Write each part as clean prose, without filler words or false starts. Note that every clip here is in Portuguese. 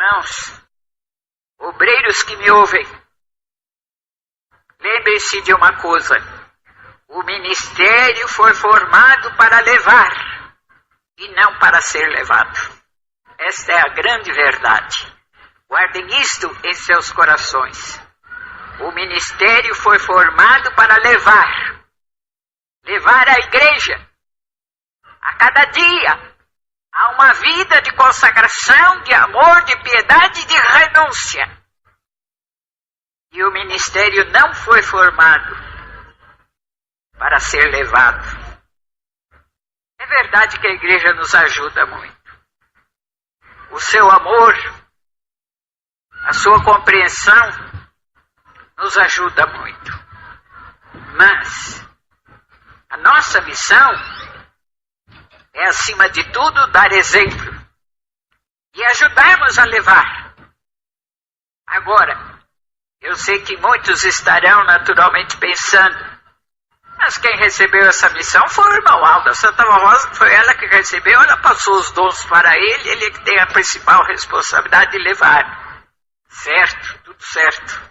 Irmãos, obreiros que me ouvem, lembrem-se de uma coisa: o ministério foi formado para levar e não para ser levado. Esta é a grande verdade. Guardem isto em seus corações. O ministério foi formado para levar a igreja a cada dia a uma vida de consagração, de amor, de piedade e de renúncia. E o ministério não foi formado para ser levado. É verdade que a igreja nos ajuda muito. O seu amor, a sua compreensão nos ajuda muito. Mas a nossa missão é, acima de tudo, dar exemplo e ajudarmos a levar. Agora, eu sei que muitos estarão naturalmente pensando: mas quem recebeu essa missão foi o irmão Aldo. A Santa Rosa foi ela que recebeu, ela passou os dons para ele, ele que tem a principal responsabilidade de levar. Certo, tudo certo.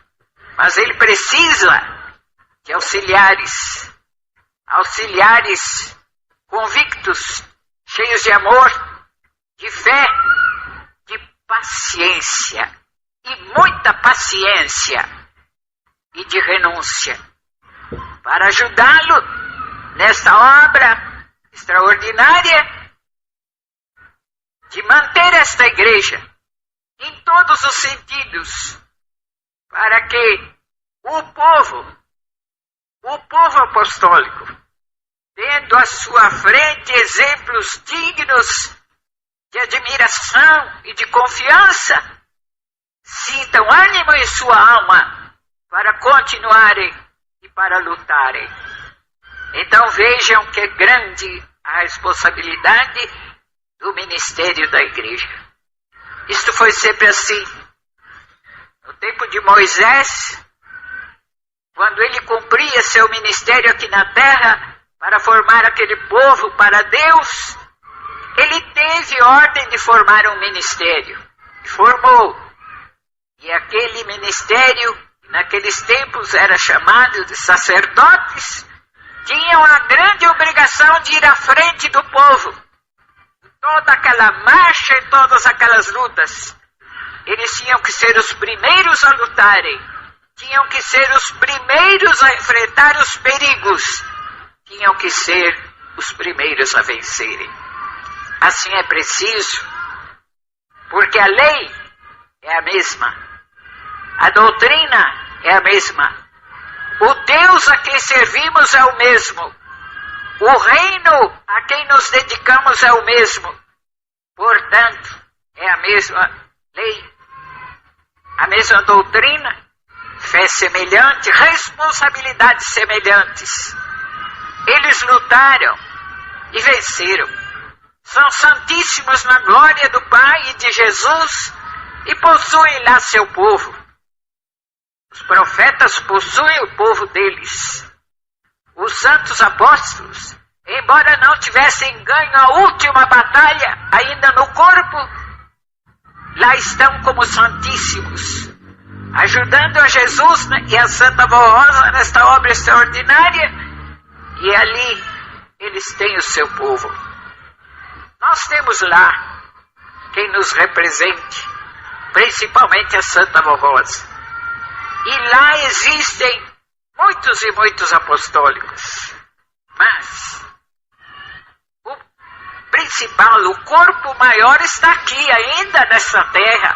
Mas ele precisa de auxiliares convictos, cheios de amor, de fé, de paciência, e muita paciência e de renúncia, para ajudá-lo nesta obra extraordinária de manter esta igreja em todos os sentidos, para que o povo apostólico, tendo à sua frente exemplos dignos de admiração e de confiança, sintam ânimo em sua alma para continuarem e para lutarem. Então vejam que grande a responsabilidade do ministério da igreja. Isto foi sempre assim. No tempo de Moisés, quando ele cumpria seu ministério aqui na terra para formar aquele povo para Deus, ele teve ordem de formar um ministério. E formou. E aquele ministério, naqueles tempos, era chamado de sacerdotes, tinham a grande obrigação de ir à frente do povo. Toda aquela marcha e todas aquelas lutas, eles tinham que ser os primeiros a lutarem, tinham que ser os primeiros a enfrentar os perigos, tinham que ser os primeiros a vencerem. Assim é preciso, porque a lei é a mesma. A doutrina é a mesma. O Deus a quem servimos é o mesmo. O reino a quem nos dedicamos é o mesmo. Portanto, é a mesma lei, a mesma doutrina, fé semelhante, responsabilidades semelhantes. Eles lutaram e venceram. São santíssimos na glória do Pai e de Jesus e possuem lá seu povo. Os profetas possuem o povo deles. Os santos apóstolos, embora não tivessem ganho a última batalha ainda no corpo, lá estão como santíssimos, ajudando a Jesus e a Santa Rosa nesta obra extraordinária, e ali eles têm o seu povo. Nós temos lá quem nos represente, principalmente a Santa Rosa. E lá existem muitos e muitos apostólicos. Mas o principal, o corpo maior está aqui ainda nessa terra,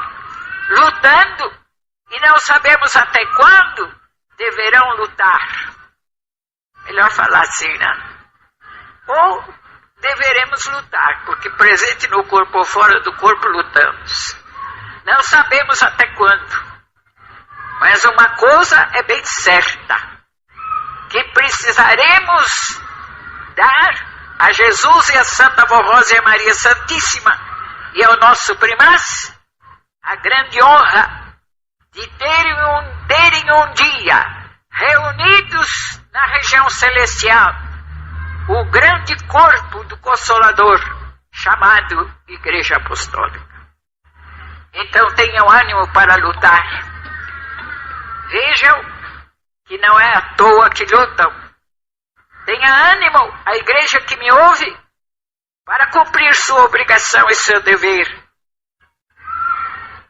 lutando, e não sabemos até quando deverão lutar. Melhor falar assim, né? Ou deveremos lutar, porque presente no corpo ou fora do corpo lutamos. Não sabemos até quando. Mas uma coisa é bem certa, que precisaremos dar a Jesus e a Santa Rosa e a Maria Santíssima e ao nosso primaz a grande honra de terem um dia reunidos na região celestial o grande corpo do Consolador chamado Igreja Apostólica. Então tenham ânimo para lutar. Vejam que não é à toa que lutam. Tenha ânimo, a igreja que me ouve, para cumprir sua obrigação e seu dever,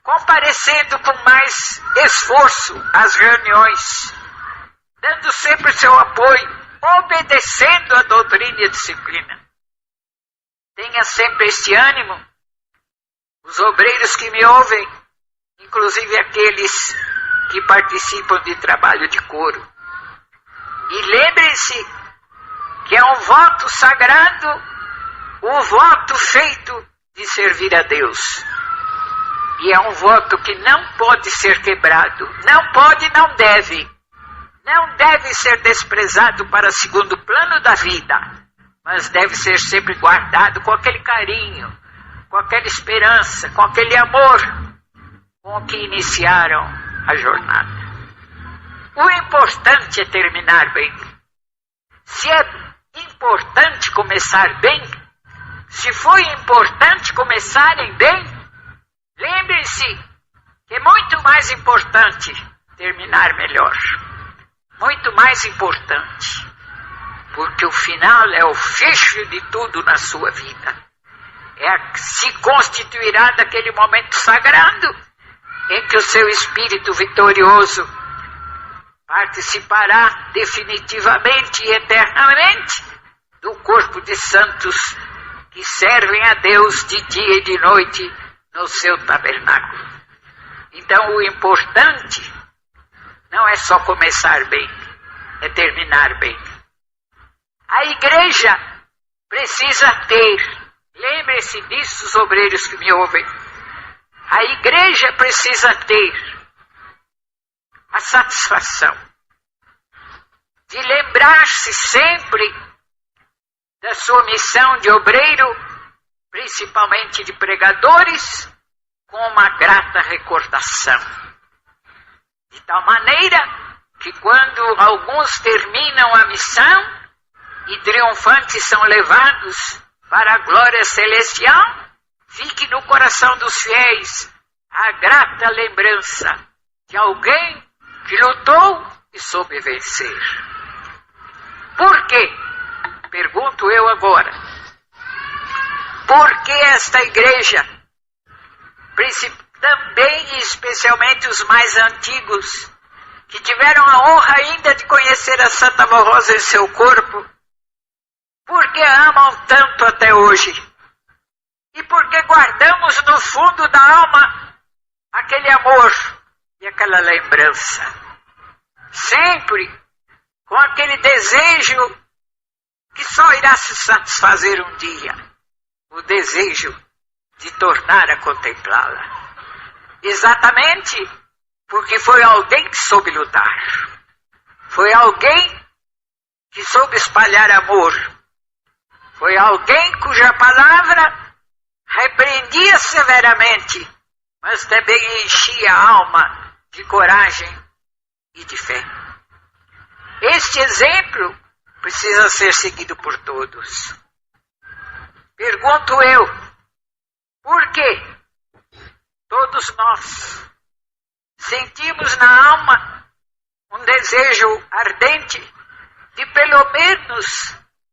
comparecendo com mais esforço às reuniões, dando sempre seu apoio, obedecendo a doutrina e a disciplina. Tenha sempre este ânimo, os obreiros que me ouvem, inclusive aqueles que participam de trabalho de coro. E lembrem-se que é um voto sagrado, o voto feito de servir a Deus. E é um voto que não pode ser quebrado, não pode, não deve. Não deve ser desprezado para segundo plano da vida, mas deve ser sempre guardado com aquele carinho, com aquela esperança, com aquele amor com que iniciaram a jornada. O importante é terminar bem. Se é importante começar bem, se foi importante começarem bem, lembrem-se que é muito mais importante terminar melhor. Muito mais importante, porque o final é o fecho de tudo na sua vida. Se constituirá daquele momento sagrado em que o seu espírito vitorioso participará definitivamente e eternamente do corpo de santos que servem a Deus de dia e de noite no seu tabernáculo. Então o importante não é só começar bem, é terminar bem. A igreja precisa ter, lembre-se disso, os obreiros que me ouvem, a igreja precisa ter a satisfação de lembrar-se sempre da sua missão de obreiro, principalmente de pregadores, com uma grata recordação. De tal maneira que quando alguns terminam a missão e triunfantes são levados para a glória celestial, fique no coração dos fiéis a grata lembrança de alguém que lutou e soube vencer. Por quê? Pergunto eu agora. Por que esta igreja, também e especialmente os mais antigos, que tiveram a honra ainda de conhecer a Santa Rosa em seu corpo, por que amam tanto até hoje? E por que guardamos no fundo da alma aquele amor e aquela lembrança? Sempre com aquele desejo que só irá se satisfazer um dia, o desejo de tornar a contemplá-la. Exatamente porque foi alguém que soube lutar. Foi alguém que soube espalhar amor. Foi alguém cuja palavra repreendia severamente, mas também enchia a alma de coragem e de fé. Este exemplo precisa ser seguido por todos. Pergunto eu, por quê? Todos nós sentimos na alma um desejo ardente de pelo menos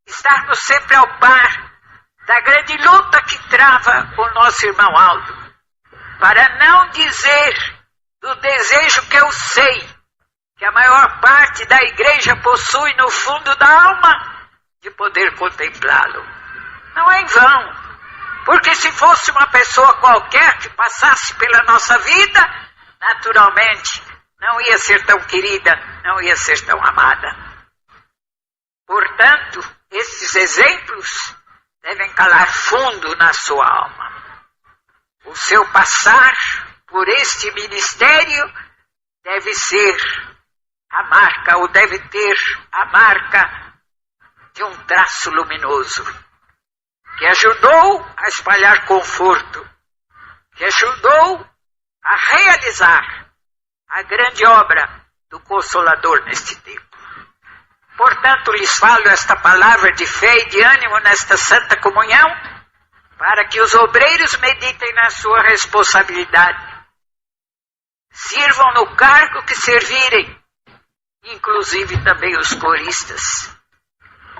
estarmos sempre ao par da grande luta que trava o nosso irmão Aldo. Para não dizer do desejo que eu sei que a maior parte da igreja possui no fundo da alma de poder contemplá-lo. Não é em vão, porque se fosse uma pessoa qualquer que passasse pela nossa vida, naturalmente não ia ser tão querida, não ia ser tão amada. Portanto, esses exemplos devem calar fundo na sua alma. O seu passar por este ministério deve ser a marca, ou deve ter a marca de um traço luminoso, que ajudou a espalhar conforto, que ajudou a realizar a grande obra do Consolador neste tempo. Portanto, lhes falo esta palavra de fé e de ânimo nesta Santa Comunhão, para que os obreiros meditem na sua responsabilidade, sirvam no cargo que servirem, inclusive também os coristas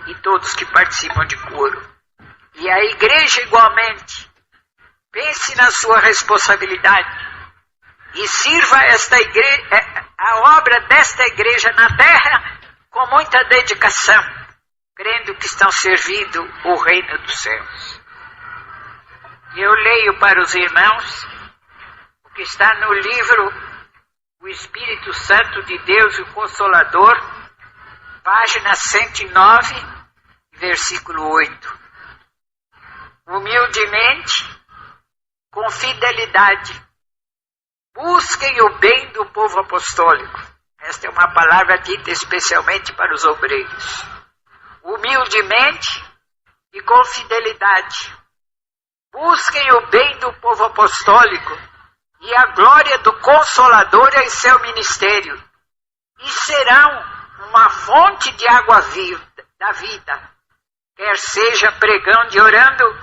e todos que participam de coro. E a igreja igualmente pense na sua responsabilidade e sirva esta igreja, a obra desta igreja na terra com muita dedicação, crendo que estão servindo o reino dos céus. Eu leio para os irmãos o que está no livro O Espírito Santo de Deus, o Consolador, página 109, versículo 8. Humildemente, com fidelidade, busquem o bem do povo apostólico. Esta é uma palavra dita especialmente para os obreiros. Humildemente e com fidelidade, busquem o bem do povo apostólico e a glória do Consolador em seu ministério, e serão uma fonte de água viva da vida, quer seja pregando e orando,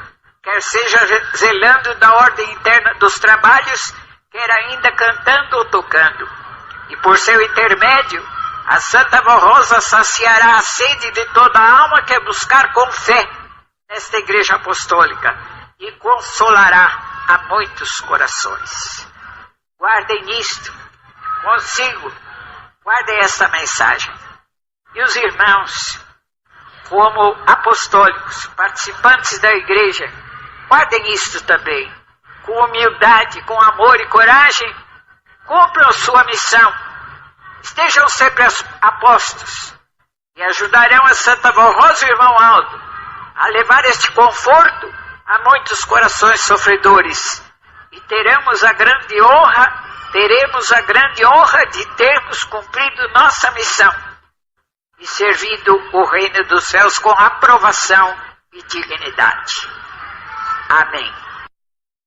quer seja zelando da ordem interna dos trabalhos, quer ainda cantando ou tocando. E por seu intermédio, a Santa Voz Rosa saciará a sede de toda a alma que buscar com fé nesta igreja apostólica e consolará a muitos corações. Guardem isto consigo, guardem esta mensagem. E os irmãos, como apostólicos, participantes da igreja, guardem isto também. Com humildade, com amor e coragem, cumpram sua missão. Estejam sempre apostos e ajudarão a Santa Voz Rosa e o irmão Aldo a levar este conforto a muitos corações sofredores. E teremos a grande honra de termos cumprido nossa missão e servido o reino dos céus com aprovação e dignidade. Amém.